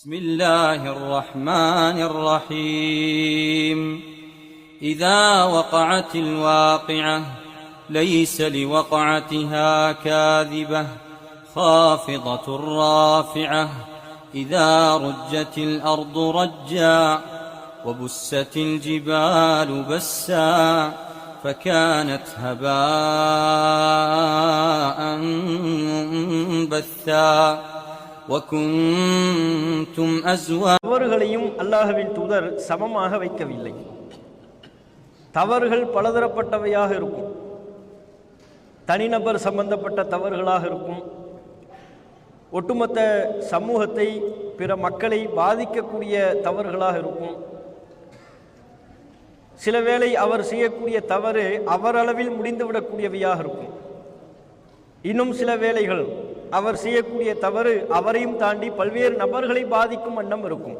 بسم الله الرحمن الرحيم إذا وقعت الواقعة ليس لوقعتها كاذبة خافضة رافعة إذا رجت الأرض رجا وبست الجبال بسا فكانت هباء منبثا وكنتم أزواجا. தவறுகளையும் அல்லாஹ்வின் தூதர் சமமாக வைக்கவில்லை. தவறுகள் பலதரப்பட்டவையாக இருக்கும். தனிநபர் சம்பந்தப்பட்ட தவறுகளாக இருக்கும். ஒட்டுமொத்த சமூகத்தை, பிற மக்களை பாதிக்கக்கூடிய தவறுகளாக இருக்கும். சில வேளை அவர் செய்யக்கூடிய தவறு அவரளவில் முடிந்துவிடக்கூடியவையாக இருக்கும். இன்னும் சில வேளைகள் அவர் செய்யக்கூடிய தவறு அவரையும் தாண்டி பல்வேறு நபர்களை பாதிக்கும் வண்ணம் இருக்கும்.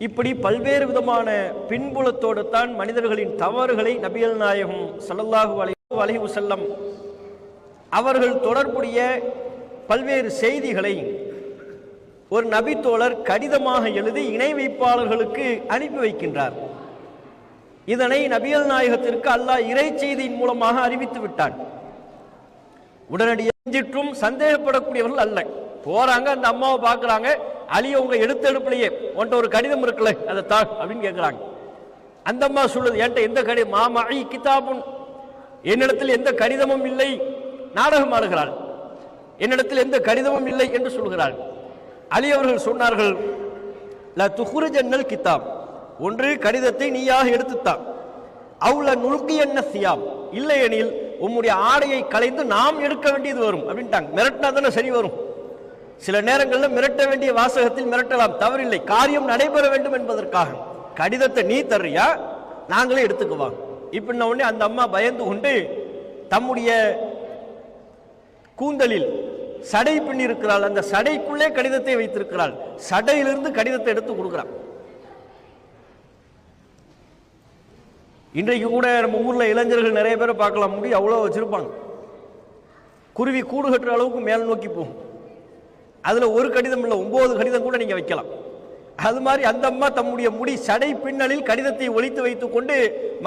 இப்படி பல்வேறு விதமான பின்புலத்தோடு தான் மனிதர்களின் தவறுகளை நபிகள் நாயகம் ஸல்லல்லாஹு அலைஹி வஸல்லம் அவர்கள் தொடர்புடைய பல்வேறு செய்திகளை ஒரு நபித்தோழர் கடிதமாக எழுதி இணை வைப்பாளர்களுக்கு அனுப்பி வைக்கின்றார். இதனை நபிகள் நாயகத்திற்கு அல்லாஹ் இறை செய்தியின் மூலமாக அறிவித்து விட்டான். உடனடியாக சந்தேகப்படக்கூடியவர்கள் அல்ல. போறாங்க, அந்த அம்மாவை பார்க்குறாங்க, அலியை உங்க எடுப்பிலேயே உன்ட்ட ஒரு கடிதம் இருக்குல்ல, அதை தாள் அப்படின்னு கேட்குறாங்க. அந்த அம்மா சொல்லுது, என்கிட்ட எந்த கடிதம் மாமாயி கிதாபுன், என்னிடத்தில் எந்த கடிதமும் இல்லை. நாடகம் ஆடுகிறாள், என்னிடத்தில் எந்த கடிதமும் இல்லை என்று சொல்கிறாள். அலி அவர்கள் சொன்னார்கள், ல துஹ்ரிஜன்னல் கிதாப், ஒன்று கடிதத்தை நீயாக எடுத்துத்தான், அவுல நுல்கி என்ன சியாம், இல்லையெனில் உம்முடைய ஆடையை களைந்து நாம் எடுக்க வேண்டியது வரும் அப்படின்ட்டாங்க. மிரட்டினா தானே சரி வரும். சில நேரங்களில் மிரட்ட வேண்டிய வாசகத்தில் மிரட்டலாம், தவறில்லை, காரியம் நடைபெற வேண்டும் என்பதற்காக. கடிதத்தை நீ தர்றியா, நாங்களே எடுத்துக்குவாங்க. இப்படின்ன உடனே அந்த அம்மா பயந்து கொண்டு தம்முடைய கூந்தலில் சடை பின்னி இருக்கிறாள், அந்த சடைக்குள்ளே கடிதத்தை வைத்திருக்கிறாள். சடையிலிருந்து கடிதத்தை எடுத்து கொடுக்கிறாள். இன்றைக்கு கூட நம்ம ஊரில் இளைஞர்கள் நிறைய பேரை பார்க்கலாம், முடி அவ்வளோ வச்சிருப்பாங்க, குருவி கூடு கட்டுற அளவுக்கு மேல் நோக்கி போகும். அதில் ஒரு கடிதம் இல்லை, 9 கடிதம் கூட நீங்கள் வைக்கலாம். அது மாதிரி அந்த அம்மா தம்முடைய முடி சடை பின்னலில் கடிதத்தை ஒளித்து வைத்துக் கொண்டு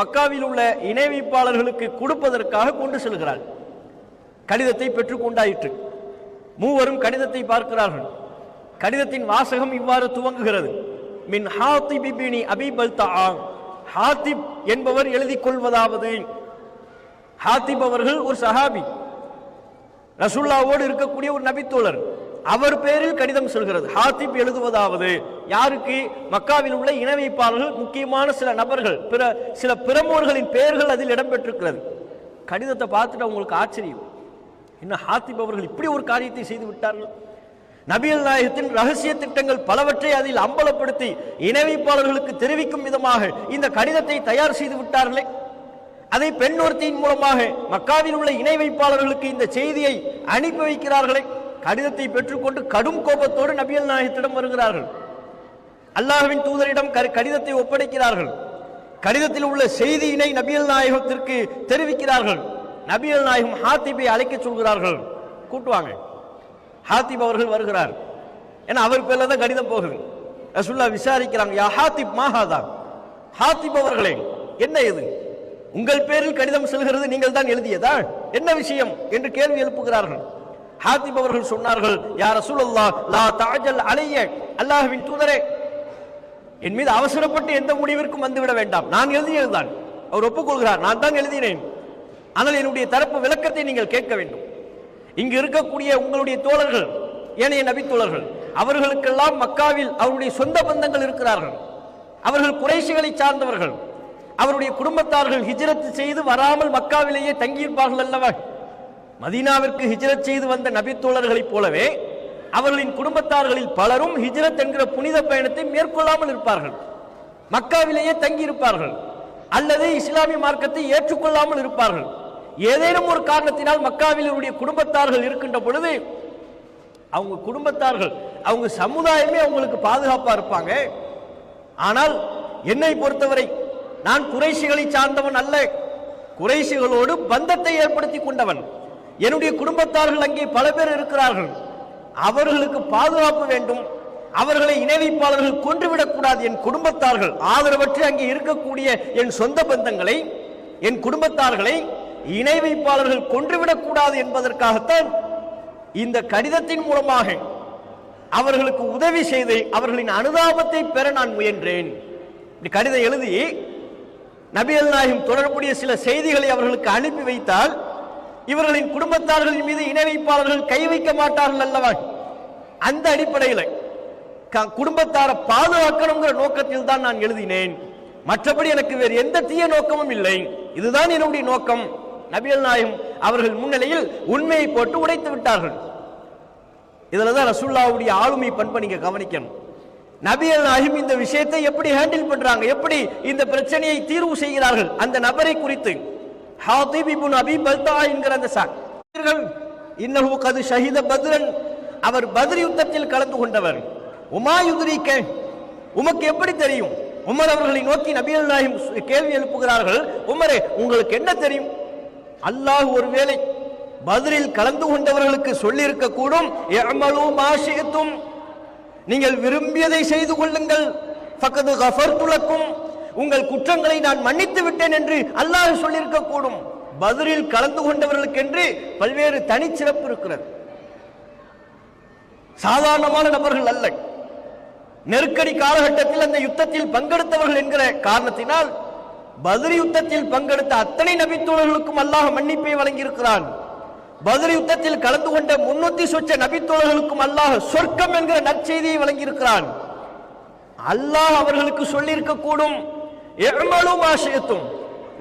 மக்காவில் உள்ள இணை வைப்பாளர்களுக்கு கொடுப்பதற்காக கொண்டு செல்கிறாள். கடிதத்தை பெற்றுக்கொண்டாயிற்று. மூவரும் கடிதத்தை பார்க்கிறார்கள். கடிதத்தின் வாசகம் இவ்வாறு துவங்குகிறது, மின் ஹாத்திப் இப்னி அபி பல்தா. ஹாத்திப் என்பவர் எழுதி கொள்வதாவது, ஹாத்திப் அவர்கள் ஒரு சஹாபி, ரசூலுல்லாஹ்வோடு இருக்கக்கூடிய ஒரு நபித்தோழர், அவர் பேரில் கடிதம் சொல்கிறது. ஹாத்திப் எழுதுவதாவது யாருக்கு? மக்காவில் உள்ள இணை வைப்பாளர்கள், முக்கியமான சில நபர்கள், சில பிரமுகர்களின் பெயர்கள் அதில் இடம்பெற்றிருக்கிறது. கடிதத்தை பார்த்துட்டு அவங்களுக்கு ஆச்சரியம், என்ன ஹாத்திப் அவர்கள் இப்படி ஒரு காரியத்தை செய்து விட்டார்கள். நபிகள் நாயகத்தின் ரகசிய திட்டங்கள் பலவற்றை அதில் அம்பலப்படுத்தி இணை வைப்பாளர்களுக்கு தெரிவிக்கும் விதமாக இந்த கடிதத்தை தயார் செய்து விட்டார்களே. அதை பெண் ஒருத்தியின் மூலமாக மக்காவில் உள்ள இணை வைப்பாளர்களுக்கு இந்த செய்தியை அனுப்பி வைக்கிறார்களே. கடிதத்தை பெற்றுக்கொண்டு கடும் கோபத்தோடு நபிகள் நாயகத்திடம் வருகிறார்கள். அல்லாஹ்வின் தூதரிடம் கடிதத்தை ஒப்படைக்கிறார்கள். கடிதத்தில் உள்ள செய்தியினை நபிகள் நாயகத்திற்கு தெரிவிக்கிறார்கள். நபிகள் நாயகம் ஹாத்திபை அழைக்க சொல்கிறார்கள், கூட்டுவாங்க. ஹாத்திப் அவர்கள் வருகிறார், ஏன்னா அவர் பேர்ல தான் கடிதம் போகுது. ரசூலுல்லாஹ் விசாரிக்கிறாங்க, யா ஹாத்திப் மாஹாதா, ஹாத்திப் அவர்களே என்ன இது, உங்கள் பேரில் கடிதம் செல்கிறது, நீங்கள் தான் எழுதியதா, என்ன விஷயம் என்று கேள்வி எழுப்புகிறார்கள். ஹாத்திப் அவர்கள் சொன்னார்கள், யா ரசூலுல்லாஹ் லா தஅஜல் அலைய, அல்லாஹ்வின் தூதரே என் மீது அவசரப்பட்டு எந்த முடிவிற்கும் வந்துவிட வேண்டாம், நான் எழுதியதுதான். அவர் ஒப்புக்கொள்கிறார், நான் தான் எழுதினேன், ஆனால் என்னுடைய தரப்பு விளக்கத்தை நீங்கள் கேட்க வேண்டும். இங்கு இருக்கக்கூடிய உங்களுடைய தோழர்கள், ஏனைய நபி தோழர்கள், அவர்களுக்கெல்லாம் மக்காவில் அவருடைய சொந்த பந்தங்கள் இருக்கிறார்கள். அவர்கள் குறைஷிகளை சார்ந்தவர்கள். அவருடைய குடும்பத்தார்கள் ஹிஜ்ரத் செய்து வராமல் மக்காவிலேயே தங்கியிருப்பார்கள் அல்லவா. மதீனாவிற்கு ஹிஜ்ரத் செய்து வந்த நபி தோழர்களைப் போலவே அவர்களின் குடும்பத்தார்களில் பலரும் ஹிஜ்ரத் என்கிற புனித பயணத்தை மேற்கொள்ளாமல் இருப்பார்கள், மக்காவிலேயே தங்கியிருப்பார்கள், அல்லது இஸ்லாமிய மார்க்கத்தை ஏற்றுக்கொள்ளாமல் இருப்பார்கள். ஏதேனும் ஒரு காரணத்தினால் மக்காவில் அவருடைய குடும்பத்தார்கள் இருக்கின்ற பொழுது அவங்க குடும்பத்தார்கள், அவங்க சமுதாயமே அவங்களுக்கு பாதுகாப்பா இருப்பாங்க. ஆனால் என்னை பொறுத்தவரை நான் குறைஷிகளை சார்ந்தவன் அல்ல, குறைஷிகளோடு பந்தத்தை ஏற்படுத்தி கொண்டவன். என்னுடைய குடும்பத்தார்கள் அங்கே பல பேர் இருக்கிறார்கள், அவர்களுக்கு பாதுகாப்பு வேண்டும், அவர்களை இணை வைப்பாளர்கள் கொன்றுவிடக் கூடாது. என் குடும்பத்தார்கள் ஆதரவற்று அங்கே இருக்கக்கூடிய என் சொந்த பந்தங்களை, என் குடும்பத்தார்களை இணை வைப்பாளர்கள் கொன்றுவிடக் கூடாது என்பதற்காகத்தான் இந்த கடிதத்தின் மூலமாக அவர்களுக்கு உதவி செய்து அவர்களின் அனுதாபத்தை பெற நான் முயன்றேன். இப்படி கடிதம் எழுதி நபிகள் நாயகம் தொடர்புடைய சில செய்திகளை அவர்களுக்கு அனுப்பி வைத்தால் இவர்களின் குடும்பத்தார்களின் மீது இணை வைப்பாளர்கள் கை வைக்க மாட்டார்கள் அல்லவா? அந்த அடிப்படையில் குடும்பத்தாரை பாதுகாக்கணுங்கிற நோக்கத்தில் தான் நான் எழுதினேன். மற்றபடி எனக்கு வேறு எந்த தீய நோக்கமும் இல்லை. இதுதான் என்னுடைய நோக்கம். நபிகள் நாயகம் அவர்கள் முன்னிலையில் உண்மையை போட்டு உடைத்து விட்டார்கள். இதுலதான் ரசூலுல்லாஹ்வுடைய ஆளுமை பண்பை நீங்க கவனிக்கணும். நபிகள் நாயகம் இந்த விஷயத்தை எப்படி ஹேண்டில் பண்றாங்க, எப்படி இந்த பிரச்சனையை தீர்வு செய்கிறார்கள், அந்த நபரை குறித்து ஹாதிப் இப்னு அபி பல்தா என்கிற அந்த சாக்கள் இன்னஹு கது ஷஹீத பத்ரன், அவர் பத்ர் யுத்தத்தில் கலந்து கொண்டவர். உமா யுத்ரிக, உமக்கு எப்படி தெரியும்? உமர் அவர்களை நோக்கி நபிகள் நாயகம் கேள்வி எழுப்புகிறார்கள். உமரே, உங்களுக்கு என்ன தெரியும்? அல்லாஹ் ஒருவேளை பத்ரில் கலந்து கொண்டவர்களுக்கு சொல்லி இருக்க கூடும், இஅமலு மா ஷிஅ்தும், நீங்கள் விரும்பியதை செய்து கொள்ளுங்கள், ஃபக்கது கஃபர்து லக்கும், உங்கள் குற்றங்களை நான் மன்னித்து விட்டேன் என்று அல்லாஹ் சொல்லியிருக்க கூடும். பத்ரில் கலந்து கொண்டவர்களுக்கு என்று பல்வேறு தனிச்சிறப்பு இருக்கிறது. சாதாரணமான நபர்கள் அல்ல. நெருக்கடி காலகட்டத்தில் அந்த யுத்தத்தில் பங்கெடுத்தவர்கள் என்கிற காரணத்தினால் பத்ர் யுத்தத்தில் பங்கெடுத்த அத்தனை நபித்தோழர்களுக்கும் அல்லாஹ் மன்னிப்பை வழங்கியிருக்கிறான். பத்ர் யுத்தத்தில் கலந்து கொண்ட 300 சொச்ச நபித்தோழர்களுக்கும் அல்லாஹ் சொர்க்கம் என்கிற நற்செய்தியை வழங்கியிருக்கிறான். அல்லாஹ் அவர்களுக்கு சொல்லியிருக்க கூடும், இஅமலு மா ஷிஅ்தும்,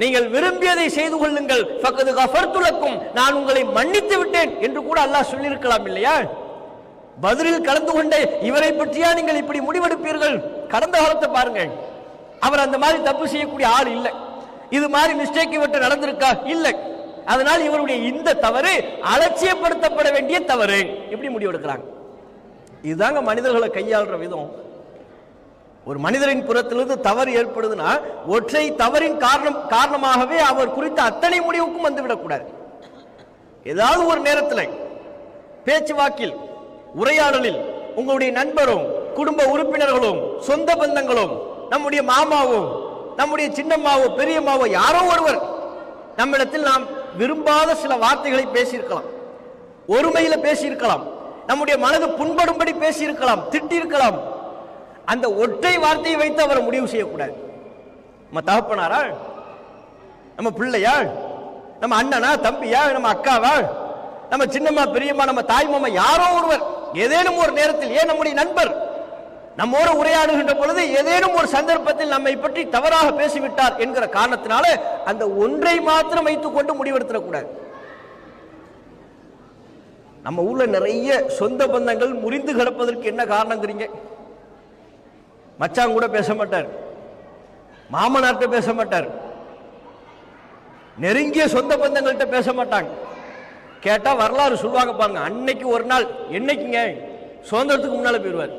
நீங்கள் விரும்பியதை செய்து கொள்ளுங்கள், ஃபக்கது கஃபர்து லக்கும், நான் உங்களை மன்னித்து விட்டேன் என்று கூட அல்லாஹ் சொல்லியிருக்கலாம் இல்லையா? பத்ரில் கலந்து கொண்ட இவரை பற்றியா நீங்கள் இப்படி முடிவெடுப்பீர்கள்? கடந்த காலத்தை பாருங்க, அவர் அந்த மாதிரி தப்பு செய்யக்கூடிய ஆள் இல்லை. இது மாதிரி மிஸ்டேக் இவற்றை நடந்திருக்கா? இல்லை. அதனால் இவருடைய இந்த தவறு அலட்சியப்படுத்தப்பட வேண்டிய தவறு. எப்படி முடிவெடுக்கிறாங்க? இதுதாங்க மனிதர்களை கையாளுற விதம். ஒரு மனிதரின் புறத்திலிருந்து தவறு ஏற்படுதுன்னா ஒற்றை தவறின் காரணமாகவே அவர் குறித்த அத்தனை முடிவுக்கும் வந்துவிடக்கூடாது. ஏதாவது ஒரு நேரத்தில் பேச்சுவாக்கில், உரையாடலில் உங்களுடைய நண்பரும் குடும்ப உறுப்பினர்களும் சொந்த பந்தங்களும், நம்முடைய மாமாவும் நம்முடைய சின்னம்மாவோ பெரியம்மாவோ யாரோ ஒருவர் நம்மிடத்தில் நாம் விரும்பாத சில வார்த்தைகளை பேசியிருக்கலாம், ஒருமையில பேசியிருக்கலாம், நம்முடைய மனது புண்படும்படி பேசியிருக்கலாம், திட்டிருக்கலாம். அந்த ஒற்றை வார்த்தையை வைத்து அவரை முடிவு செய்யக்கூடாது. நம்ம தகப்பனாரா, நம்ம பிள்ளையா, நம்ம அண்ணனா, தம்பியா, நம்ம அக்காவா, நம்ம சின்னம்மா பெரியம்மா, நம்ம தாய் மாமா, யாரோ ஒருவர் ஏதேனும் ஒரு நேரத்தில், ஏன் நம்முடைய நண்பர் நம்மோடு உரையாடுகின்ற பொழுது ஏதேனும் ஒரு சந்தர்ப்பத்தில் நம்மை பற்றி தவறாக பேசிவிட்டார் என்கிற காரணத்தினால அந்த ஒன்றை மாத்திரம் வைத்துக் கொண்டு முடிவெடுத்துடக்கூடாது. நம்ம ஊர்ல நிறைய சொந்த பந்தங்கள் முறிந்து கிடப்பதற்கு என்ன காரணங்கிறீங்க? மச்சான் கூட பேச மாட்டார், மாமனார்கிட்ட பேச மாட்டார், நெருங்கிய சொந்த பந்தங்கள்கிட்ட பேச மாட்டாங்க. கேட்டா வரலாறு சொல்லுவாங்க பாருங்க. அன்னைக்கு ஒரு நாள், என்னைக்குங்க, சுதந்திரத்துக்கு முன்னால போயிடுவார்.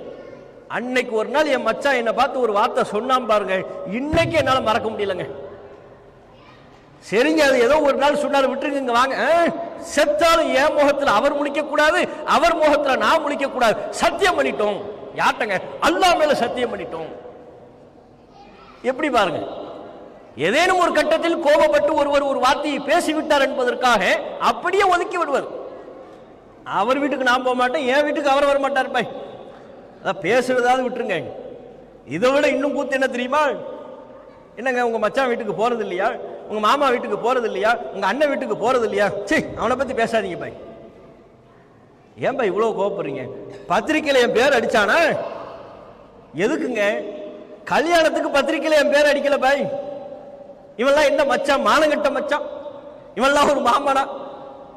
அன்னைக்கு ஒரு நாள் என் மச்சான் என்னை பார்த்து ஒரு வார்த்தை சொன்னான் பாருங்க, இன்னைக்கு என்னால மறக்க முடியலங்க. சரிங்க, அது ஏதோ ஒரு நாள் சொன்னார், விட்டுருங்க, வாங்க. செத்தாலும் என் முகத்துல அவர் முழிக்க கூடாது, அவர் முகத்துல நான் முழிக்க கூடாது. சத்தியம் பண்ணிட்டோம். யார்ட்டங்க? அல்லாஹ் மேல சத்தியம் பண்ணிட்டோம். எப்படி பாருங்க, ஏதேனும் ஒரு கட்டத்தில் கோபப்பட்டு ஒருவர் ஒரு வார்த்தையை பேசிவிட்டார் என்பதற்காக அப்படியே ஒதுக்கி விடுவார். அவர் வீட்டுக்கு நான் போக மாட்டேன், என் வீட்டுக்கு அவர் வர மாட்டார். அதான் பேசுறதாவது விட்டுருங்க. இதை விட இன்னும் கூத்து என்ன தெரியுமா? என்னங்க, உங்க மச்சான் வீட்டுக்கு போறது இல்லையா, உங்க மாமா வீட்டுக்கு போறது இல்லையா, உங்க அண்ணன் வீட்டுக்கு போறது இல்லையா? சரி, அவனை பத்தி பேசாதீங்க பாய். ஏன் பாய் இவ்வளவு கோபப்படுறீங்க? பத்திரிக்கையில என் பேர் அடிச்சானா? எதுக்குங்க? கல்யாணத்துக்கு பத்திரிக்கையில என் பேர் அடிக்கல பாய். இவெல்லாம் என்ன மச்சான், மானங்கட்ட மச்சான்? இவெல்லாம் ஒரு மாமனா,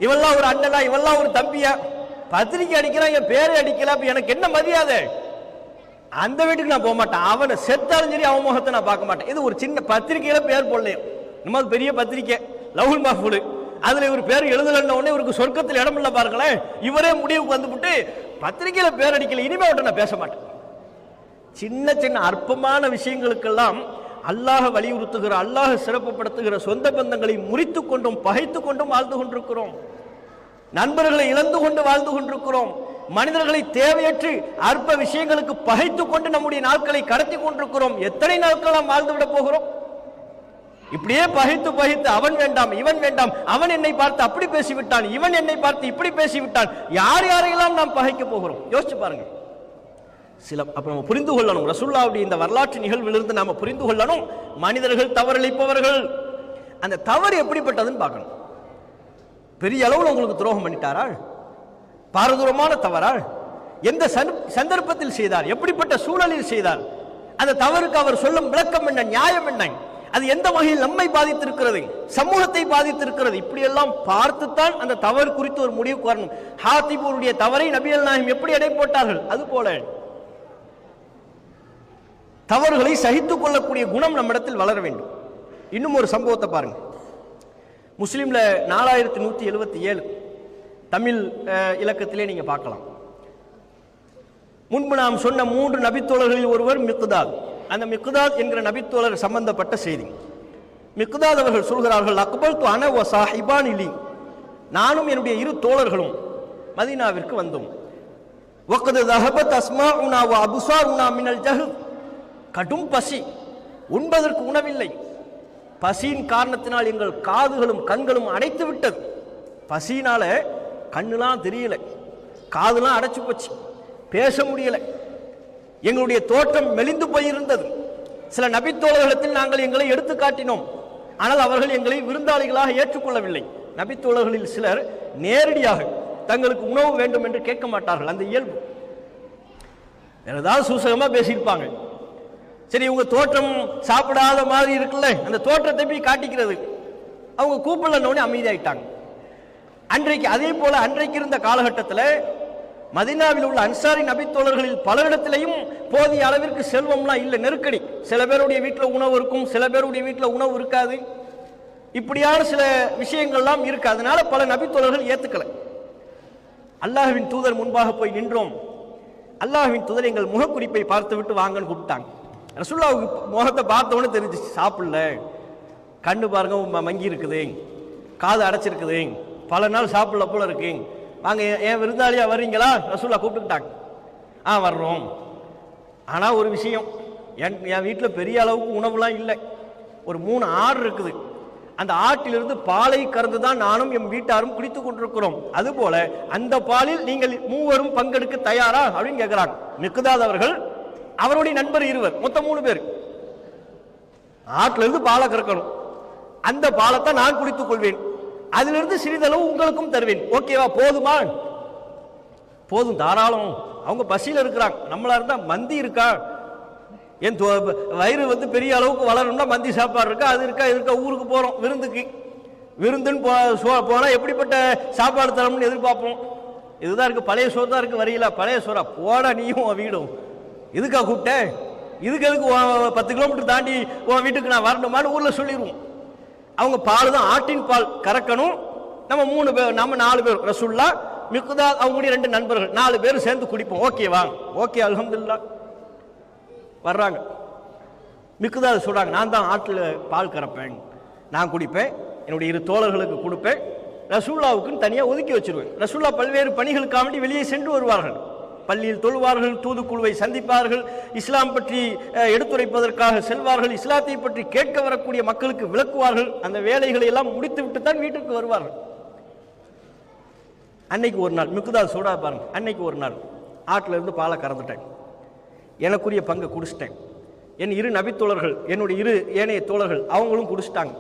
இவெல்லாம் ஒரு அண்ணனா, இவெல்லாம் ஒரு தம்பியா? பத்திரிக்கை அடிக்கிறான், என் பேரை அடிக்கல, எனக்கு என்ன மரியாதை? அந்த வீட்டுக்கு நான் போக மாட்டேன். அவனை செத்தாலும் சரி அவன் முகத்தை நான் பார்க்க மாட்டேன். இது ஒரு சின்ன பத்திரிக்கையில பேர் போடலையும், நம்ம பெரிய பத்திரிக்கை லவுல் மஹ்ஃபூல், அதுல இவர் பேர் எழுதலன்ன உடனே இவருக்கு சொர்க்கத்தில் இடம் இல்லை பாருங்களேன். இவரே முடிவுக்கு வந்துவிட்டு பத்திரிக்கையில பேர் அடிக்கல, இனிமே அவட்ட நான் பேச மாட்டேன். சின்ன சின்ன அற்பமான விஷயங்களுக்கெல்லாம் அல்லாஹ் வலியுறுத்துகிற, அல்லாஹ் சிறப்புப்படுத்துகிற சொந்த பந்தங்களை முறித்து கொண்டும் பகைத்து கொண்டும் வாழ்ந்து கொண்டிருக்கிறோம். நண்பர்களை இழந்து கொண்டு வாழ்ந்து கொண்டிருக்கிறோம். மனிதர்களை தேவையற்று அற்ப விஷயங்களுக்கு பகைத்துக் கொண்டு நம்முடைய நாட்களை கடத்தி கொண்டிருக்கிறோம். எத்தனை நாட்கள் நாம் வாழ்ந்துவிட போகிறோம்? இப்படியே பகைத்து பகைத்து அவன் வேண்டாம் இவன் வேண்டாம், அவன் என்னை பார்த்து அப்படி பேசிவிட்டான், இவன் என்னை பார்த்து இப்படி பேசிவிட்டான், யார் யாரையெல்லாம் நாம் பகைக்க போகிறோம்? யோசிச்சு பாருங்க. அப்ப நம்ம புரிந்து கொள்ளணும், ரசூலுல்லாஹ்வுடைய இந்த வரலாற்று நிகழ்விலிருந்து நாம புரிந்து கொள்ளணும், மனிதர்கள் தவறளிப்பவர்கள். அந்த தவறு எப்படிப்பட்டதுன்னு பார்க்கணும். பெரிய அளவில் உங்களுக்கு துரோகம் பண்ணிட்டாரா? பாரதூரமான தவறா? எந்த சந்தர்ப்பத்தில் செய்தார்? எப்படிப்பட்ட சூழலில் செய்தார்? அந்த தவறுக்கு அவர் சொல்லும் விளக்கம் என்ன, நியாயம் என்ன? அது எந்த வகையில் நம்மை பாதித்திருக்கிறது, சமூகத்தை பாதித்திருக்கிறது? இப்படியெல்லாம் பார்த்துத்தான் அந்த தவறு குறித்து ஒரு முடிவுக்கு வரணும். ஹாத்திபுடைய தவறை நபிகள் நாயகம் எப்படி எடை போட்டார்கள், அதுபோல தவறுகளை சகித்துக் கொள்ளக்கூடிய குணம் நம்மிடத்தில் வளர வேண்டும். இன்னும் ஒரு சம்பவத்தை பாருங்க. முஸ்லிம்ல 4177 தமிழ் இலக்கத்திலே நீங்க பார்க்கலாம். முன்பு நாம் சொன்ன 3 நபித்தோழர்களில் ஒருவர் மிக்தாத். அந்த மிக்தாத் என்கிற நபித்தோழர் சம்பந்தப்பட்ட செய்தி. மிக்தாத் அவர்கள் சொல்கிறார்கள், அக்பல்து அன வ சாஹிபானி லி, நானும் என்னுடைய 2 தோழர்களும் மதீனாவிற்கு வந்தோம். வக்த தஹபத் அஸ்மாஉனா வ அப்சாருனா மினல் ஜஹத், கடும் பசி, உண்பதற்கு உணவில்லை. பசியின் காரணத்தினால் எங்கள் காதுகளும் கண்களும் அடைத்து விட்டது. பசியினால கண்ணுலாம் தெரியல, காதுலாம் அடைச்சு போச்சு, பேச முடியல, எங்களுடைய தோற்றம் மெலிந்து போயிருந்தது. சில நபித்தோழர்களிடத்தில் நாங்கள் எங்களை எடுத்து காட்டினோம், ஆனால் அவர்கள் எங்களை விருந்தாளிகளாக ஏற்றுக்கொள்ளவில்லை. நபித்தோழர்களில் சிலர் நேரடியாக தங்களுக்கு உணவு வேண்டும் என்று கேட்க மாட்டார்கள், அந்த இயல்பு. ஏதாவது சூசகமா பேசியிருப்பாங்க. சரி, உங்க தோற்றம் சாப்பிடாத மாதிரி இருக்குல்ல, அந்த தோற்றத்தை போய் காட்டிக்கிறது. அவங்க கூப்பிடலன்னு அமைதியாயிட்டாங்க. அன்றைக்கு அதே போல அன்றைக்கு இருந்த காலகட்டத்தில் மதீனாவில் உள்ள அன்சாரி நபித்தோழர்களில் பலரிடத்திலையும் போதிய அளவிற்கு செல்வம்லாம் இல்லை, நெருக்கடி. சில பேருடைய வீட்டில் உணவு இருக்கும், சில பேருடைய வீட்டில் உணவு இருக்காது. இப்படியான சில விஷயங்கள்லாம் இருக்கு. அதனால பல நபித்தோழர்கள் ஏத்துக்கல. அல்லாஹ்வின் தூதர் முன்பாக போய் நின்றோம். அல்லாஹ்வின் தூதர் எங்கள் முகக்குறிப்பை பார்த்து விட்டு வாங்கன்னு கூப்பிட்டாங்க. ரசூலுல்லாஹ் முகத்தை பார்த்தவொன்னே தெரிஞ்சிச்சு, சாப்பிடல, கண்ணு பாருங்க மங்கி இருக்குது, காது அடைச்சிருக்குது, பல நாள் சாப்பிடல போல இருக்கு, வாங்க ஏன் விருந்தாளியா வர்றீங்களா? ரசூலுல்லாஹ் கூப்பிட்டுட்டாங்க. வர்றோம். ஆனா ஒரு விஷயம், என் வீட்டில் பெரிய அளவுக்கு உணவுலாம் இல்லை. ஒரு 3 ஆடு இருக்குது. அந்த ஆட்டிலிருந்து பாலை கறந்து தான் நானும் என் வீட்டாரும் குடித்துக் கொண்டிருக்கிறோம். அதுபோல அந்த பாலில் நீங்கள் 3 பங்கெடுக்க தயாரா அப்படின்னு கேட்கிறாங்க. மிக்தாத் அவர்கள், அவருடைய நண்பர் 2, மொத்தம் 3 பேர். ஆட்டில இருந்து பாலை கறக்கணும், அந்த பாலத்தை நான் குடித்துக் கொள்வேன், அதிலிருந்து சிறிதளவு உங்களுக்கும் தருவேன், ஓகேவா? போதுமா? போதும், தாராளம். அவங்க பசியில் இருக்கிறாங்க. நம்மளா இருந்தா மந்தி இருக்கா, என் வயிறு பெரிய அளவுக்கு வளரணும்னா மந்தி சாப்பாடு இருக்கா, அது இருக்கா, இது இருக்கா, ஊருக்கு போறோம் விருந்துக்கு. விருந்துன்னு போனா எப்படிப்பட்ட சாப்பாடு தரணும்னு எதிர்பார்ப்போம். இதுதான் இருக்கு, பழைய சோறு தான் இருக்கு, வரையில பழைய சோறா, போட நீயும் வீடும், இதுக்கா கூப்பிட்ட? இதுக்கு எதுக்கு 10 கிலோமீட்டர் தாண்டி உன் வீட்டுக்கு நான் வரணுமான்னு ஊர்ல சொல்லிடுவோம். அவங்க பால் தான், ஆட்டின் பால் கறக்கணும். நம்ம 3 பேர், நம்ம 4 பேர், ரசூலுல்லாஹ், மிக்தாத், அவங்களுடைய 2 நண்பர்கள், 4 பேர் சேர்ந்து குடிப்போம். ஓகேவா? ஓகே, அல்ஹம்துலில்லாஹ். வர்றாங்க. மிக்தாத் சொல்றாங்க, நான் தான் ஆட்டில் பால் கறப்பேன், நான் குடிப்பேன், என்னுடைய 2 தோழர்களுக்கு கொடுப்பேன், ரசூலுல்லாஹ்வுக்குன்னு தனியாக ஒதுக்கி வச்சிருவேன். ரசூலுல்லாஹ் பல்வேறு பணிகளுக்காக வேண்டி வெளியே சென்று வருவார்கள், பள்ளியில் தொழுவார்கள், தூதுக்குழுவை சந்திப்பார்கள், இஸ்லாம் பற்றி எடுத்துரைப்பதற்காக செல்வார்கள், இஸ்லாத்தை பற்றி கேட்க வரக்கூடிய மக்களுக்கு விளக்குவார்கள். அந்த வேலைகளை எல்லாம் முடித்து விட்டு தான் வீட்டுக்கு வருவார்கள். அன்னைக்கு ஒரு நாள் மிக்தாத் சொல்றா பாருங்க, அன்னைக்கு ஒரு நாள் ஆட்டில இருந்து பாலை கறந்துட்டேன், எனக்குரிய பங்கை குடிச்சிட்டேன். என் 2 நபித்தோழர்கள், என்னுடைய 2 ஏனைய தோழர்கள், அவங்களும் குடிச்சிட்டாங்க.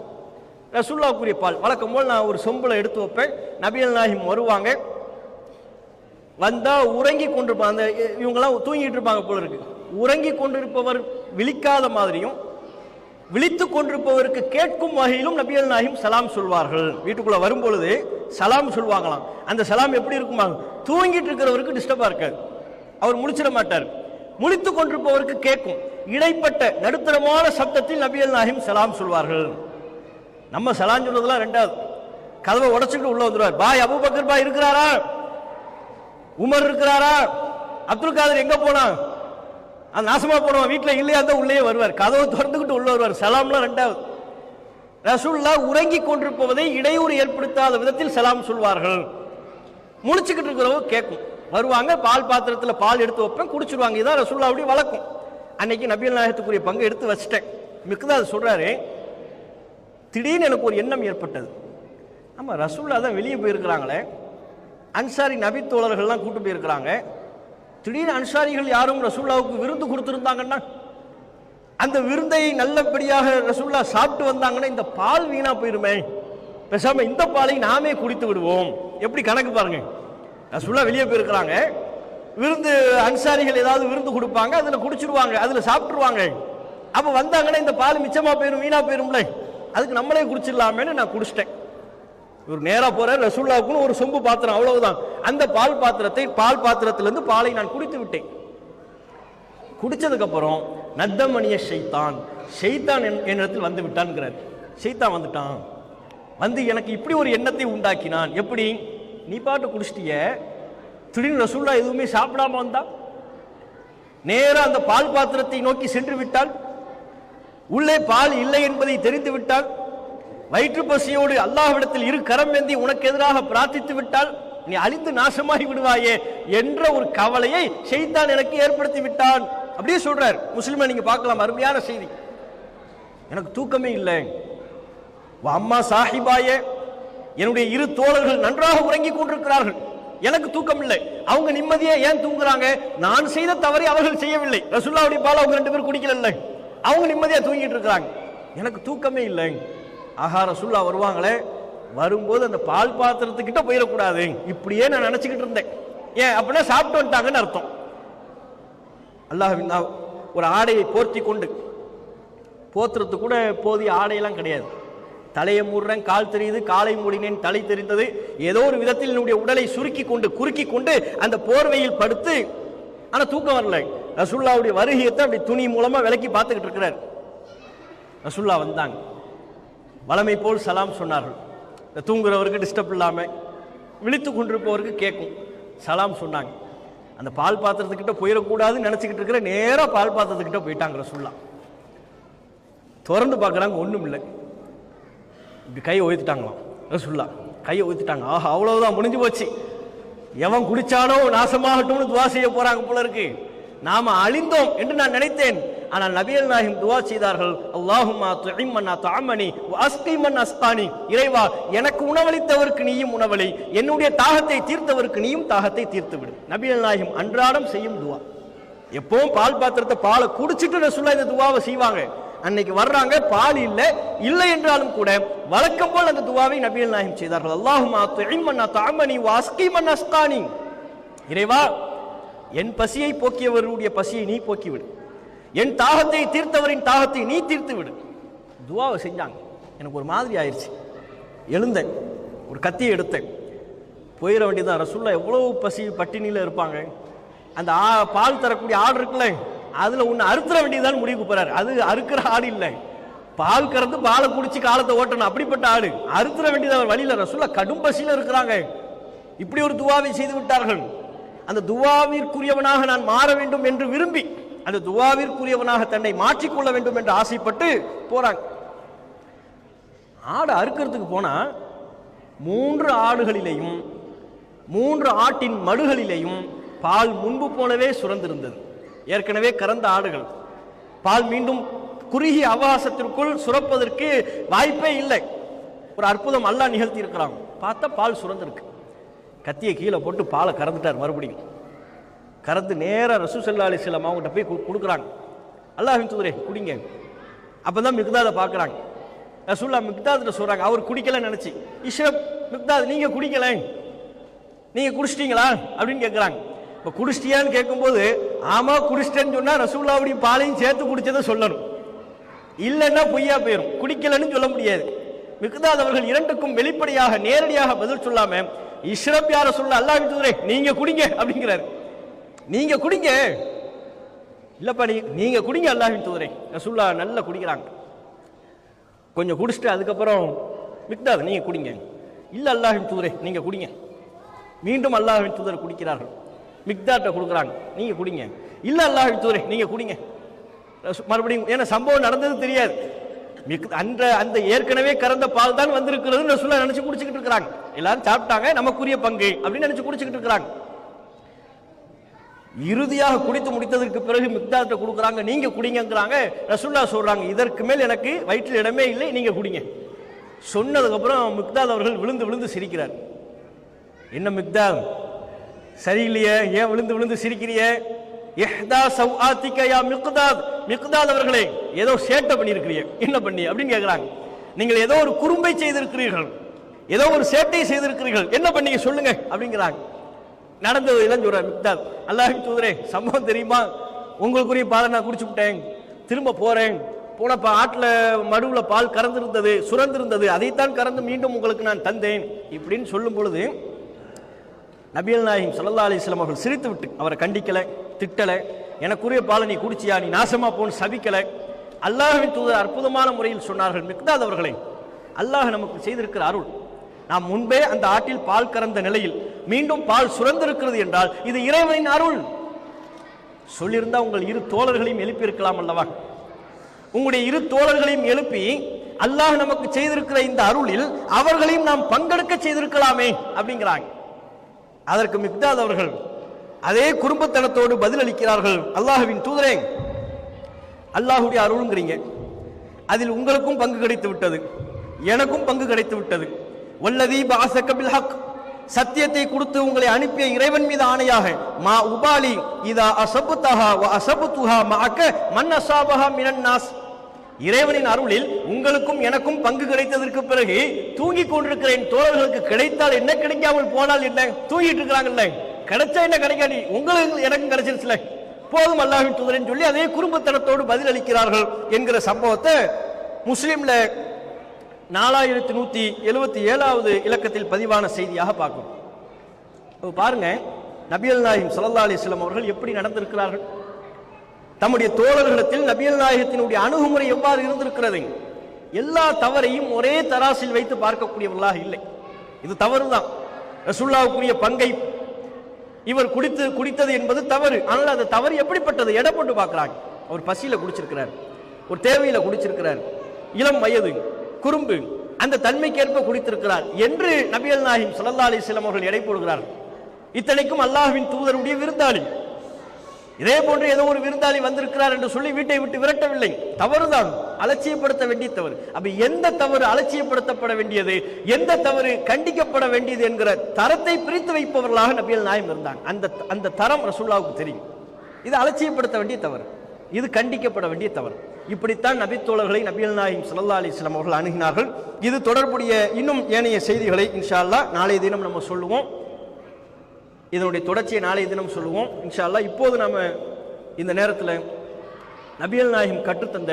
ரசூலுல்லாஹ்வுக்குரிய பால் வழக்கம் போல் நான் ஒரு சொம்புல எடுத்து வைப்பேன். நபிகள் நாயகம் வருவாங்க, வந்தா உறங்கி கொண்டிருப்பாங்க. அந்த இவங்கெல்லாம் தூங்கிட்டு இருப்பாங்க போல இருக்கு. உறங்கி கொண்டிருப்பவர் விழிக்காத மாதிரியும் விழித்து கொண்டிருப்பவருக்கு கேட்கும் வகையிலும் நபிகள் நாயகம் சலாம் சொல்வார்கள். வீட்டுக்குள்ள வரும்பொழுது சலாம் சொல்வாங்களாம். அந்த சலாம் எப்படி இருக்குமா, தூங்கிட்டு இருக்கிறவருக்கு டிஸ்டர்பா இருக்காது, அவர் முழிச்சிட மாட்டார், முழித்து கொண்டிருப்பவருக்கு கேட்கும். இடைப்பட்ட நடுத்தரமான சப்தத்தில் நபிகள் நாயகம் சலாம் சொல்வார்கள். நம்ம சலாம் சொல்றதெல்லாம் 2வது, கதவை உடைச்சுட்டு உள்ள வந்துருவார். பாய் அபூபக்கர் பாய் இருக்கிறாரா, உமர் இருக்கிறாரா, அப்துல் காதர் எங்க போனா, அந்த நாசமா போனவன் வீட்டில் இல்லையா தான் உள்ளே வருவார், கதவை திறந்துக்கிட்டு உள்ள வருவார். சலாம்லாம் 2வது. ரசூலுல்லாஹ் உறங்கி கொண்டிருப்பதை இடையூறு ஏற்படுத்தாத விதத்தில் சலாம் சொல்வார்கள். முழிச்சுக்கிட்டு இருக்கிறவங்க கேட்கும். வருவாங்க, பால் பாத்திரத்தில் பால் எடுத்து வைப்பேன், குடிச்சிருவாங்க. இதான் ரசூலுல்லாஹ்வுடைய வழக்கம். அன்னைக்கு நபிகள் நாயகத்துக்குரிய பங்கு எடுத்து வச்சிட்டேன். மிக்தாத் சொல்றாரு, திடீர்னு எனக்கு ஒரு எண்ணம் ஏற்பட்டது. ஆமா, ரசூலுல்லாஹ் தான் வெளியே போயிருக்கிறாங்களே, அன்சாரி நபி தோழர்கள்லாம் கூட்டு போயிருக்கிறாங்க, திடீர்னு அன்சாரிகள் யாரும் ரசூலுல்லாஹ்வுக்கு விருந்து கொடுத்துருந்தாங்கன்னா, அந்த விருந்தை நல்லபடியாக ரசூலுல்லாஹ் சாப்பிட்டு வந்தாங்கன்னா இந்த பால் வீணா போயிருமே, பேசாம இந்த பாலை நாமே குடித்து விடுவோம். எப்படி கணக்கு பாருங்க, ரசூலுல்லாஹ் வெளியே போயிருக்கிறாங்க, விருந்து அன்சாரிகள் ஏதாவது விருந்து கொடுப்பாங்க, அதுல குடிச்சிருவாங்க, அதுல சாப்பிட்டுருவாங்க. அப்ப வந்தாங்கன்னா இந்த பால் மிச்சமா போயிரும், வீணா போயிரும்ல, அதுக்கு நம்மளே குடிச்சிடலாமேன்னு நான் குடிச்சிட்டேன். ஒரு நேரா போற ரசூலுல்லாஹ்வுக்கு ஒரு சொம்பு பாத்திரம், அவ்வளவுதான். அந்த பால் பாத்திரத்திலிருந்து பாலை நான் குடித்து விட்டேன். குடிச்சதுக்கு அப்புறம் நத்தமணிய ஷைத்தான் என்னிடத்தில் வந்து விட்டான்ங்கிறார். ஷைத்தான் வந்துட்டான், வந்து எனக்கு இப்படி ஒரு எண்ணத்தை உண்டாக்கினான். எப்படி, நீ பாட்டு குடிச்சிட்டிய, திடீர்னு ரசூலுல்லாஹ் எதுவுமே சாப்பிடாம வந்தா, நேரா அந்த பால் பாத்திரத்தை நோக்கி சென்று விட்டால், உள்ளே பால் இல்லை என்பதை தெரிந்து விட்டால், வயிற்று பசியோடு அல்லாஹ்விடத்தில் இரு கரம் ஏந்தி உனக்கு எதிராக பிரார்த்தித்து விட்டால் நீ அழிந்து நாசமாகி விடுவாயே என்ற ஒரு கவலையை ஷைத்தான் எனக்கு ஏற்படுத்தி விட்டான். அப்படியே சொல்றார். முஸ்லிமை நீங்க பார்க்கலாம், அருமையான செய்தி. எனக்கு தூக்கமே இல்லை, அம்மா சாஹிபாயே, என்னுடைய இரு தோழர்கள் நன்றாக உறங்கிக் கொண்டிருக்கிறார்கள், எனக்கு தூக்கம் இல்லை. அவங்க நிம்மதியா ஏன் தூங்குறாங்க, நான் செய்த தவறை அவர்கள் செய்யவில்லை, ரசூலுல்லாஹ்வுடைய பால் அவங்க 2 பேரும் குடிக்கல, அவங்க நிம்மதியா தூங்கிட்டு இருக்கிறாங்க, எனக்கு தூக்கமே இல்லை. ஆஹா, ரசூலுல்லாஹ் வருவாங்களே, வரும்போது அந்த பால் பாத்திரத்துக்கிட்ட போயிடக்கூடாது, இப்படியே நான் நினைச்சுக்கிட்டு இருந்தேன். ஏன் அப்படின்னா சாப்பிட்டு வந்துட்டாங்கன்னு அர்த்தம். அல்லாஹ்வின் ஒரு ஆடையை போர்த்தி கொண்டு, போத்துறது கூட போதிய ஆடையெல்லாம் கிடையாது, தலையை மூடுறேன், கால் தெரியுது, காலை மூடினேன், தலை தெரிந்தது, ஏதோ ஒரு விதத்தில் என்னுடைய உடலை குறுக்கி கொண்டு அந்த போர்வையில் படுத்து, ஆனா தூக்கம் வரல. ரசூலுல்லாஹ்வுடைய வருகையத்தை அப்படி துணி மூலமா விலக்கி பார்த்துக்கிட்டு இருக்கிறார். ரசூலுல்லாஹ் வந்தாங்க, வளமை போல் சலாம் சொன்னார்கள். தூங்குறவருக்கு டிஸ்டர்ப் இல்லாம, விழித்து கொண்டிருப்பவருக்கு கேட்கும், சலாம் சொன்னாங்க. அந்த பால் பாத்திரத்துக்கிட்ட போயிடக்கூடாதுன்னு நினைச்சுக்கிட்டு இருக்கிற நேரா பால் பாத்திரத்துக்கிட்ட போயிட்டாங்க. ரசூலுல்லாஹ் திறந்து பார்க்குறாங்க, ஒன்றும் இல்லை. இப்படி கையை ஒய்த்துட்டாங்களாம். ரசூலுல்லாஹ் கையை ஒய்த்துட்டாங்க. ஆஹா, அவ்வளவுதான், முடிஞ்சு போச்சு, எவன் குடிச்சானோ நாசமாகட்டும்னு துவா செய்ய போறாங்க போல இருக்கு, நாம அழிந்தோம் என்று நான் நினைத்தேன். ஆனால் நபிகள் நாயகம் துவா செய்தார்கள், அல்லாஹும்மா துஇம் மன் அத்அமனி வ அஸ்கி மன் அஸ்கானி, இறைவா எனக்கு உணவளித்தவருக்கு நீயும் உணவளி, என்னுடைய தாகத்தை தீர்த்தவருக்கு நீயும் தாகத்தை தீர்த்து விடு. நபிகள் நாயகம் அன்றாடம் செய்யும் துவா. எப்பவும் பால் பாத்திரத்தை பாலை குடிச்சிட்டு ரசூலுல்லாஹ் இந்த துவாவை செய்வாங்க. அன்னைக்கு வர்றாங்க, பால் இல்லை என்றாலும் கூட வழக்கம் போல் அந்த துவாவை நபிகள் நாயகம் செய்தார்கள். அல்லாஹும்மா துஇம் மன் அத்அமனி வ அஸ்கி மன் அஸ்கானி, இறைவா என் பசியை போக்கியவருடைய பசியை நீ போக்கிவிடு, என் தாகத்தை தீர்த்தவரின் தாகத்தை நீ தீர்த்து விடு. துவாவை செஞ்சாங்க. எனக்கு ஒரு மாதிரி ஆயிடுச்சு, எழுந்தேன், ஒரு கத்தியை எடுத்தேன், போயிட வேண்டியதான். ரசூலுல்லாஹ் எவ்வளவு பசி பட்டினியில் இருப்பாங்க. அந்த பால் தரக்கூடிய ஆடு இருக்குல்ல, அதுல ஒன்று அறுத்துற வேண்டியதான் முடிவுக்கு போறாரு. அது அறுக்கிற ஆடு இல்லை, பால் கறந்து பாலை குடிச்சு காலத்தை ஓட்டணும், அப்படிப்பட்ட ஆடு அறுத்துற வேண்டியது வழியில. ரசூலுல்லாஹ் கடும் பசியில இருக்கிறாங்க, இப்படி ஒரு துவாவை செய்து விட்டார்கள். அந்த துவாவிற்குரியவனாக நான் மாற வேண்டும் என்று விரும்பி, அந்த துவாவிற்குரியவனாக தன்னை மாற்றிக்கொள்ள வேண்டும் என்று ஆசைப்பட்டு போறாங்க. ஆடு அறுக்கிறதுக்கு போனா 3 ஆடுகளிலேயும் 3 ஆட்டின் மடுகளிலேயும் பால் முன்பு போலவே சுரந்திருந்தது. ஏற்கனவே கறந்த ஆடுகள், பால் மீண்டும் குறுகிய அவகாசத்திற்குள் சுரப்பதற்கு வாய்ப்பே இல்லை. ஒரு அற்புதம் அல்லாஹ் நிகழ்த்தி இருக்கிறாங்க. பார்த்தா பால் சுரந்திருக்கு. கத்தியை கீழே போட்டு பாலை கறந்துட்டார். மறுபடியும் கறந்து நேராக ரசூல் ஸல்லல்லாஹு அலைஹி வஸல்லம் அவங்ககிட்ட போய் கொடுக்குறாங்க. அல்லாஹ்வின் தூதரே குடிங்க. அப்பதான் மிக்தாதை பார்க்குறாங்க. ரசூலுல்லாஹ் மிக்தாத்கிட்ட சொல்றாங்க, அவர் குடிக்கலன்னு நினைச்சு, இஷ்ரப் மிக்தாத் நீங்க குடிக்கல, நீங்க குடிச்சிட்டீங்களா அப்படின்னு கேட்குறாங்க. இப்போ குடிச்சிட்டியான்னு கேட்கும்போது ஆமா குடிச்சிட்டேன்னு சொன்னா ரசூலுல்லாஹ்வுடைய பாலையும் சேர்த்து குடிச்சதை சொல்லணும், இல்லைன்னா பொய்யா போயிடும், குடிக்கலன்னு சொல்ல முடியாது. மிக்தாத் அவர்கள் இரண்டுக்கும் வெளிப்படையாக நேரடியாக பதில் சொல்லாம, இஷ்ரப் யா ரசூலுல்லாஹ், அல்லாஹ்வின் தூதரே நீங்க குடிங்க அப்படிங்கிறாரு. நீங்க குடிங்க, இல்லப்பா நீங்க குடிங்க அல்லாஹ்வின் தூதரே. ரசூலுல்லாஹ் நல்லா குடிக்கிறாங்க. கொஞ்சம் குடிச்சிட்டு அதுக்கப்புறம் மிக்தாத் நீங்க குடிங்க, இல்ல அல்லாஹ்வின் தூதரே நீங்க குடிங்க. மீண்டும் அல்லாஹ்வின் தூதர் குடிக்கிறார்கள். மிக்தாட்ட கொடுக்குறாங்க, நீங்க குடிங்க, இல்ல அல்லாஹ்வின் தூதரே நீங்க குடிங்க. மறுபடியும் ஏன்னா சம்பவம் நடந்தது தெரியாது, அந்த ஏற்கனவே கறந்த பால் தான் வந்திருக்கிறது ரசூலுல்லாஹ் நினைச்சு குடிச்சுக்கிட்டு இருக்கிறாங்க. எல்லாரும் சாப்பிட்டாங்க, நமக்குரிய பங்கு அப்படின்னு நினைச்சு குடிச்சுக்கிட்டு இருக்கிறாங்க. இறுதியாக குடித்து முடித்ததற்கு பிறகு மிக்தாத்தை கொடுக்குறாங்க, நீங்க குடிங்கிறாங்க. ரசூலுல்லாஹ் சொல்றாங்க, இதற்கு மேல் எனக்கு வயிற்றில் இடமே இல்லை, நீங்க குடிங்க. சொன்னதுக்கு அப்புறம் மிக்தாத் அவர்கள் விழுந்து விழுந்து சிரிக்கிறார். என்ன மிக்தாத், சரியில்லையே, ஏன் விழுந்து விழுந்து சிரிக்கிறிய? இஹ்தா சவ்ஆத்திக யா மிக்தாத், மிக்தாத் அவர்களே ஏதோ சேட்டை பண்ணியிருக்கிறீங்க, என்ன பண்ணி அப்படின்னு கேட்கிறாங்க. நீங்கள் ஏதோ ஒரு குறும்பை செய்திருக்கிறீர்கள், ஏதோ ஒரு சேட்டை செய்திருக்கிறீர்கள், என்ன பண்ணீங்க சொல்லுங்க அப்படிங்கிறாங்க. நடந்தது எல்லாம் சொல்றார் மிக்தாத். அல்லாஹ்வின் தூதரே, சம்பவம் தெரியுமா? உங்களுக்குரிய பாலை நான் குடிச்சு விட்டேன், திரும்ப போறேன், போனப்ப ஆட்டுல மடுவுல பால் கறந்திருந்தது, சுரந்திருந்தது, அதைத்தான் கறந்து மீண்டும் உங்களுக்கு நான் தந்தேன் இப்படின்னு சொல்லும் பொழுது நபிகள் நாயகம் ஸல்லல்லாஹு அலைஹி வஸல்லம் அவர்கள் சிரித்து விட்டு அவரை கண்டிக்கல, திட்டல, எனக்குரிய பாலை நீ குடிச்சியா, நீ நாசமா போன்னு சபிக்கல. அல்லாஹ்வின் தூதர் அற்புதமான முறையில் சொன்னார்கள், மிக்தாத் அவர்களே, அல்லாஹ் நமக்கு செய்திருக்கிற அருள், நாம் முன்பே அந்த ஆட்டில் பால் கறந்த நிலையில் மீண்டும் பால் சுரந்திருக்கிறது என்றால் இது இறைவனின் அருள். சொல்லியிருந்தா உங்கள் இரு தோழர்களையும் எழுப்பி இருக்கலாம் அல்லவா? உங்களுடைய இரு தோழர்களையும் எழுப்பி அல்லாஹ் நமக்கு செய்திருக்கிற இந்த அருளில் அவர்களையும் நாம் பங்கெடுக்க செய்திருக்கலாமே அப்படிங்கிறாங்க. அதற்கு மிக்தாத் அவர்கள் அதே குறும்பத்தனத்தோடு பதில் அளிக்கிறார்கள், அல்லாஹ்வின் தூதரே, அல்லாஹ்வுடைய அருள்ங்கிறீங்க, அதில் உங்களுக்கும் பங்கு கிடைத்து விட்டது, எனக்கும் பங்கு கிடைத்து விட்டது. வல்லதி பஅஸக பில் ஹக், சத்தியத்தை கொடுத்து உங்களை அனுப்பிய இறைவன் மீது ஆணையாக, மா உபாலி இதா அஸபதஹா வ அஸபதுஹா மஅக மன் அஸாபஹா மினன் நாஸ், இறைவனின் அருளில் உங்களுக்கும் எனக்கும் பங்கு கிடைத்ததற்கு பிறகு தூங்கிக் கொண்டிருக்கிறேன், தோழர்களுக்கு கிடைத்தால் என்ன, கிடைக்காமல் போனால் என்ன, தூங்கிட்டு இருக்கிறாங்கல்ல, கிடைச்சா என்ன கிடைக்காது, உங்களுக்கு எனக்கும் கிடைச்சிருச்சுல, போதும் அல்லாஹ்வின் தூதரின் சொல்லி அதே குறும்பத்தனத்தோடு பதில் அளிக்கிறார்கள் என்கிற சம்பவத்தை முஸ்லிம்ல 4177வது இலக்கத்தில் பதிவான செய்தியாக பார்க்கும். பாருங்க, நபிகள் நாயகம் ஸல்லல்லாஹு அலைஹி வஸல்லம் அவர்கள் எப்படி நடந்திருக்கிறார்கள், தம்முடைய தோழர்களிடத்தில் நபிகள் நாயகத்தினுடைய அணுகுமுறை எவ்வாறு இருந்திருக்கிறது. எல்லா தவறையும் ஒரே தராசில் வைத்து பார்க்கக்கூடியவர்களாக இல்லை. இது தவறுதான், ரசூலுல்லாஹ்வுக்குரிய பங்கை இவர் குடித்தது என்பது தவறு. ஆனால் அது தவறு எப்படிப்பட்டது, எடை போட்டு பார்க்கிறாங்க. அவர் பசியில குடிச்சிருக்கிறார், ஒரு தேவையில குடிச்சிருக்கிறார், இளம் வயது, குறும்பு, அந்த தன்மைக்கேற்ப குடித்திருக்கிறார் என்று நபிகள் நாயகம் ஸல்லல்லாஹு அலைஹி வஸல்லம் அவர்கள் எடை போடுகிறார். இத்தனைக்கும் அல்லாஹ்வின் தூதருடைய விருந்தாளி, இதே போன்று ஏதோ ஒரு விருந்தாளி வந்திருக்கிறார் என்று சொல்லி வீட்டை விட்டு விரட்டவில்லை, தவறுதான், அலட்சியப்படுத்த வேண்டிய தவறு. அப்ப எந்த தவறு அலட்சியப்படுத்தப்பட வேண்டியது, எந்த தவறு கண்டிக்கப்பட வேண்டியது என்கிற தரத்தை பிரித்து வைப்பவர்களாக நபிகள் நாயகம் இருந்தாங்க. அந்த தரம் ரசூலுல்லாஹ்வுக்கு தெரியும். இது அலட்சியப்படுத்த வேண்டிய தவறு, இது கண்டிக்கப்பட வேண்டிய தவறு. இப்படித்தான் நபித்தோழர்களை நபிகள் நாயகம் ஸல்லல்லாஹு அலைஹி வஸல்லம் அவர்கள் அணுகினார்கள். இது தொடர்புடைய இன்னும் ஏனைய செய்திகளை இன்ஷா அல்லாஹ் நாளைய தினம் நம்ம சொல்லுவோம். இதனுடைய தொடர்ச்சியை நாளைய தினம் சொல்லுவோம் இன்ஷா அல்லாஹ். இப்போது நம்ம இந்த நேரத்தில் நபிகள் நாயகம் கற்றுத்தந்த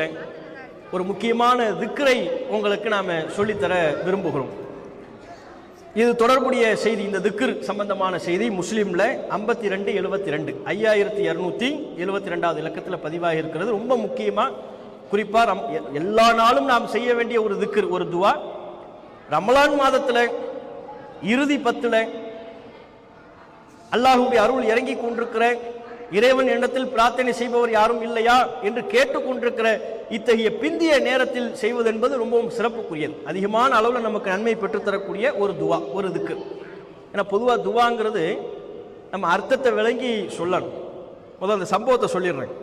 ஒரு முக்கியமான திக்ரை உங்களுக்கு நாம சொல்லித்தர விரும்புகிறோம். இது தொடர்புடைய செய்தி, இந்த திக்ர் சம்பந்தமான செய்தி முஸ்லிம்ல 5272 5272வது இலக்கத்தில் பதிவாக இருக்கிறது. ரொம்ப முக்கியமா, குறிப்பா எல்லா நாளும் நாம் செய்ய வேண்டிய ஒரு திக்ர், ஒரு துவா. ரமலான் மாதத்துல இறுதி 10ல அல்லாஹ்வுடைய அருள் இறங்கி கொண்டிருக்கிற, இறைவன் இடத்தில் பிரார்த்தனை செய்பவர் யாரும் இல்லையா என்று கேட்டுக்கொண்டிருக்கிற இத்தகைய பிந்திய நேரத்தில் செய்வது என்பது ரொம்பவும் சிறப்புக்குரியது. அதிகமான அளவில் நமக்கு நன்மை பெற்றுத்தரக்கூடிய ஒரு துவா, ஒரு திக்ர். ஏன்னா பொதுவாக துவாங்கிறது நம்ம அர்த்தத்தை விளங்கி சொல்லணும். முதல்ல அந்த சம்பவத்தை சொல்லிடுறேன்.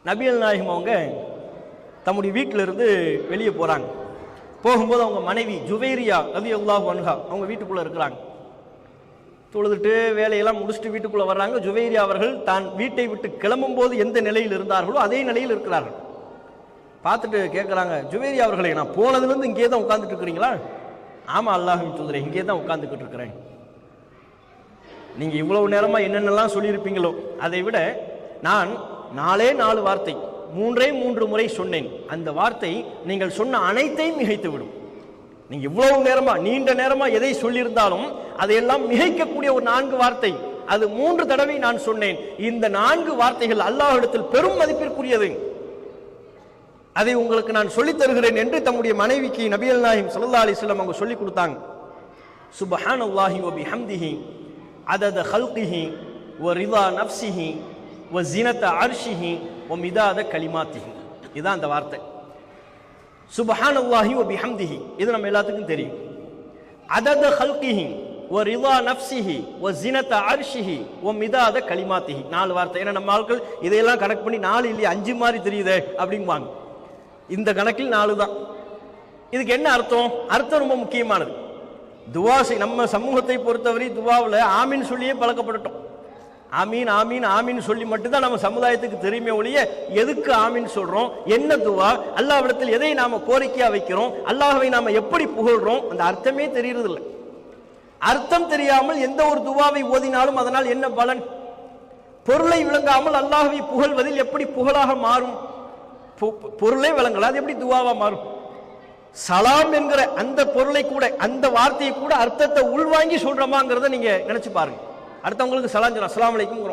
நபிகள் நாயகம் அவங்க தம்முடைய வீட்டிலிருந்து வெளியே போகிறாங்க. போகும்போது அவங்க மனைவி ஜுவைரியா ரலியல்லாஹு அன்ஹா அவங்க வீட்டுக்குள்ளே இருக்கிறாங்க. தொழுதுட்டு வேலையெல்லாம் முடிச்சுட்டு வீட்டுக்குள்ளே வர்றாங்க. ஜுவைரியா அவர்கள் தான் வீட்டை விட்டு கிளம்பும் போது எந்த நிலையில் இருந்தார்களோ அதே நிலையில் இருக்கிறார்கள். பார்த்துட்டு கேட்குறாங்க, ஜுவைரியா அவர்களே, நான் போனதுலேருந்து இங்கே தான் உட்காந்துட்டு இருக்கிறீங்களா? ஆமாம் அல்லாஹ்வின் தூதரே, இங்கே தான் உட்காந்துக்கிட்டு இருக்கிறேன். நீங்கள் இவ்வளவு நேரமாக என்னென்னலாம் சொல்லியிருப்பீங்களோ அதை விட நான் 4 வார்த்தை 3 முறை சொன்னேன். அந்த வார்த்தை நீங்கள் சொன்ன அனைத்தையும் மிகைத்து விடும். நீங்க இவ்வளவு நேரமா, நீண்ட நேரமா எதை சொல்லியிருந்தாலும் அதையெல்லாம் மிகைக்கக்கூடிய ஒரு 4 வார்த்தை, அது 3 தடவை நான் சொன்னேன். இந்த 4 வார்த்தைகள் அல்லாஹ்விடத்தில் பெரும் மதிப்பிற்குரியது. அதை உங்களுக்கு நான் சொல்லித் தருகிறேன் என்று தம்முடைய மனைவிக்கு நபிகள் நாயகம் ஸல்லல்லாஹு அலைஹி வஸல்லம் அவங்க சொல்லி கொடுத்தாங்க. சுப்ஹானல்லாஹி வ பிஹம்திஹி அதத ஹல்கிஹி வ ரிதா நஃப்ஸிஹி வ ஸினத அர்ஷிஹி வ மிதாத கலிமாத்திஹி. இதான் அந்த வார்த்தை, சுப்ஹானல்லாஹி வ பிஹம்திஹி. இது நம்ம எல்லாத்துக்கும் தெரியும். அதத ஹல்கிஹி, ரிதா நஃப்ஸிஹி வ ஸினத அர்ஷிஹி வ மிதாத கலிமாத்திஹி. 4 வார்த்தை. ஏன்னா நம்ம ஆட்கள் இதையெல்லாம் கணக்கு பண்ணி 4 இல்லையா 5 மாதிரி தெரியுதே அப்படிங்குவாங்க. இந்த கணக்கில் 4 தான். இதுக்கு என்ன அர்த்தம்? அர்த்தம் ரொம்ப முக்கியமானது. துவா நம்ம சமூகத்தை பொறுத்தவரை துவாவில் ஆமீன் சொல்லியே பழக்கப்பட்டுட்டோம். ஆமீன் ஆமீன் ஆமீன் சொல்லி மட்டும்தான் நம்ம சமுதாயத்துக்கு தெரியுமே ஒழிய எதுக்கு ஆமீன் சொல்றோம், என்ன துவா, அல்லாஹ்விடத்தில் எதை நாம கோரிக்கையா வைக்கிறோம், அல்லாஹ்வை நாம எப்படி புகழ்றோம், அந்த அர்த்தமே தெரியறதில்லை. அர்த்தம் தெரியாமல் எந்த ஒரு துவாவை ஓதினாலும் அதனால் என்ன பலன்? பொருளை விளங்காமல் அல்லாஹ்வை புகழ்வதில் எப்படி புகழாக மாறும்? பொருளை விளங்கல, அது எப்படி துவாவா மாறும்? சலாம் என்கிற அந்த பொருளை கூட, அந்த வார்த்தையை கூட அர்த்தத்தை உள்வாங்கி சொல்றோமாங்கிறத நீங்க நினைச்சு பாருங்க. அடுத்தவங்களுக்கு சலாம் சொல்றோம், அஸ்ஸலாமு அலைக்கும்,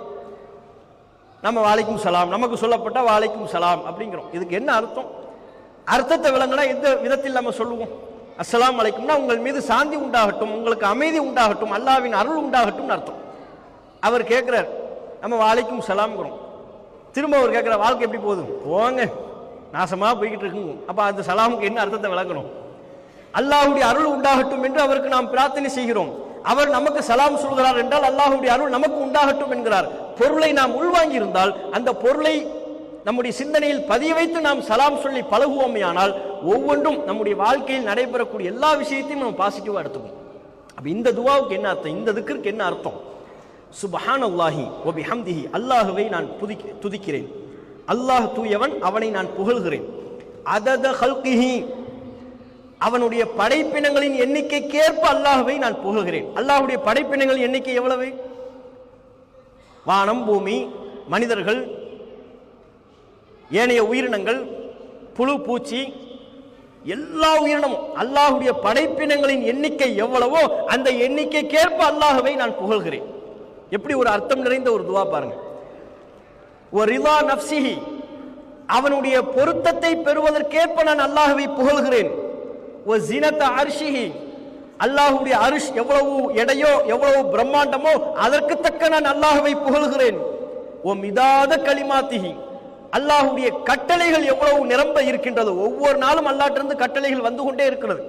நம்ம வாலைக்கும் சலாம், நமக்கு சொல்லப்பட்ட வாலைக்கும் சலாம் அப்படிங்கிறோம். இதுக்கு என்ன அர்த்தம்? அர்த்தத்தை விளங்கினா எந்த விதத்தில் நம்ம சொல்லுவோம்? அஸ்ஸலாமு அலைக்கும்னா உங்கள் மீது சாந்தி உண்டாகட்டும், உங்களுக்கு அமைதி உண்டாகட்டும், அல்லாஹ்வின் அருள் உண்டாகட்டும் அர்த்தம். அவர் கேட்கிறார், நம்ம வாலைக்கும் சலாம்ங்கிறோம். திரும்ப அவர் கேட்கிற வாழ்க்கை எப்படி போகுது? போங்க, நாசமா போய்கிட்டு இருக்குங்க. அப்ப அந்த சலாமுக்கு என்ன அர்த்தத்தை விளங்கணும்? அல்லாஹ்வுடைய அருள் உண்டாகட்டும் என்று அவருக்கு நாம் பிரார்த்தனை செய்கிறோம். அவர் நமக்கு சலாம் சொல்கிறார் என்றால் அல்லாஹ்வுடைய அருள் நமக்கு உண்டாகட்டும் என்கிறார். பொருளை நாம் உள்வாங்கி இருந்தால் அந்த பொருளை நம்முடைய சிந்தனையில் பதிய வைத்து நாம் சலாம் சொல்லி பழகுவோமையானால் ஒவ்வொன்றும் நம்முடைய வாழ்க்கையில் நடைபெறக்கூடிய எல்லா விஷயத்தையும் நம்ம பாசிட்டிவா எடுத்துக்கும். அப்ப இந்த துவாவுக்கு என்ன அர்த்தம்? இந்த திக்ருக்கு என்ன அர்த்தம்? சுப்ஹானல்லாஹி வ பிஹம்திஹி, அல்லாஹ்வை நான் துதிக்கிறேன், அல்லாஹ் தூயவன், அவனை நான் புகழ்கிறேன். அதத ஹல்கிஹி, அவனுடைய படைப்பினங்களின் எண்ணிக்கைக்கேற்ப அல்லாஹ்வை நான் புகழ்கிறேன். அல்லாஹ்வுடைய படைப்பினங்களின் எண்ணிக்கை எவ்வளவு? வானம், பூமி, மனிதர்கள், ஏனைய உயிரினங்கள், புழு பூச்சி, எல்லா உயிரினமும் அல்லாஹ்வுடைய படைப்பினங்களின் எண்ணிக்கை எவ்வளவோ அந்த எண்ணிக்கைக்கேற்ப அல்லாஹ்வை நான் புகழ்கிறேன். எப்படி ஒரு அர்த்தம் நிறைந்த ஒரு துவா பாருங்க. ரிதா நஃப்ஸிஹி, அவனுடைய பொருத்தத்தை பெறுவதற்கேற்ப நான் அல்லாஹ்வை புகழ்கிறேன். வ ஸினத அர்ஷிஹி, அல்லாஹ்வுடைய அர்ஷ் எவ்வளவு எடையோ எவ்வளவு பிரம்மாண்டமோ அதற்கு தக்க நான் அல்லாஹ்வை புகழ்கிறேன். வ மிதாத கலிமாத்திஹி, அல்லாஹ்வுடைய கட்டளைகள் எவ்வளவு நிரம்ப இருக்கின்றது. ஒவ்வொரு நாளும் அல்லாஹ்விடமிருந்து கட்டளைகள் வந்து கொண்டே இருக்கிறது,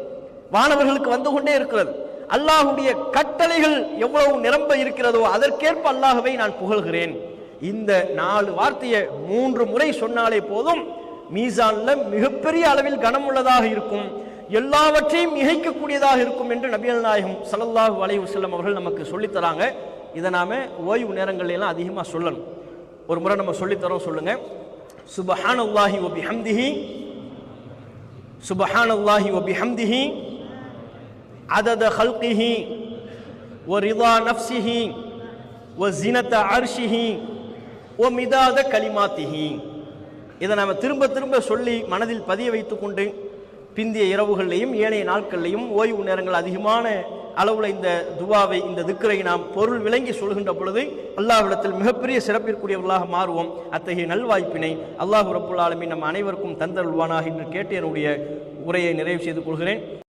வானவர்களுக்கு வந்து கொண்டே இருக்கிறது. அல்லாஹ்வுடைய கட்டளைகள் எவ்வளவு நிரம்ப இருக்கிறதோ அதற்கேற்ப அல்லாஹ்வை நான் புகழ்கிறேன். இந்த 4 வார்த்தையை 3 முறை சொன்னாலே போதும், மீசான்ல மிகப்பெரிய அளவில் கனமுள்ளதாக இருக்கும், எல்லாவற்றையும் மிகைக்கக்கூடியதாக இருக்கும் என்று நபிகள் நாயகம் ஸல்லல்லாஹு அலைஹி வஸல்லம் அவர்கள் நமக்கு சொல்லித்தராங்க. இதை நாம ஓய்வு நேரங்கள்ல எல்லாம் அதிகமாக சொல்லணும். ஒரு முறை நம்ம சொல்லித்தரோம், சொல்லுங்க. சுப்ஹானல்லாஹி வ பிஹம்திஹி, சுப்ஹானல்லாஹி வ பிஹம்திஹி அதத ஹல்கிஹி வ ரிதா நஃப்ஸிஹி வ ஸினத அர்ஷிஹி வ மிதாத கலிமாத்திஹி. இதை நாம திரும்ப திரும்ப சொல்லி மனதில் பதிய வைத்துக் கொண்டு பிந்திய இரவுகள்லையும் ஏனைய நாட்கள்லையும் ஓய்வு நேரங்கள் அதிகமான அளவுல இந்த துவாவை, இந்த திக்ரை நாம் பொருள் விளங்கி சொல்கின்ற பொழுது அல்லாஹ்விடத்தில் மிகப்பெரிய சிறப்பிற்குரியவர்களாக மாறுவோம். அத்தகைய நல்வாய்ப்பினை அல்லாஹ் ரப்புல் ஆலமீன் நம் அனைவருக்கும் தந்தருள்வானாக என்று கேட்டு என்னுடைய உரையை நிறைவு செய்து கொள்கிறேன்.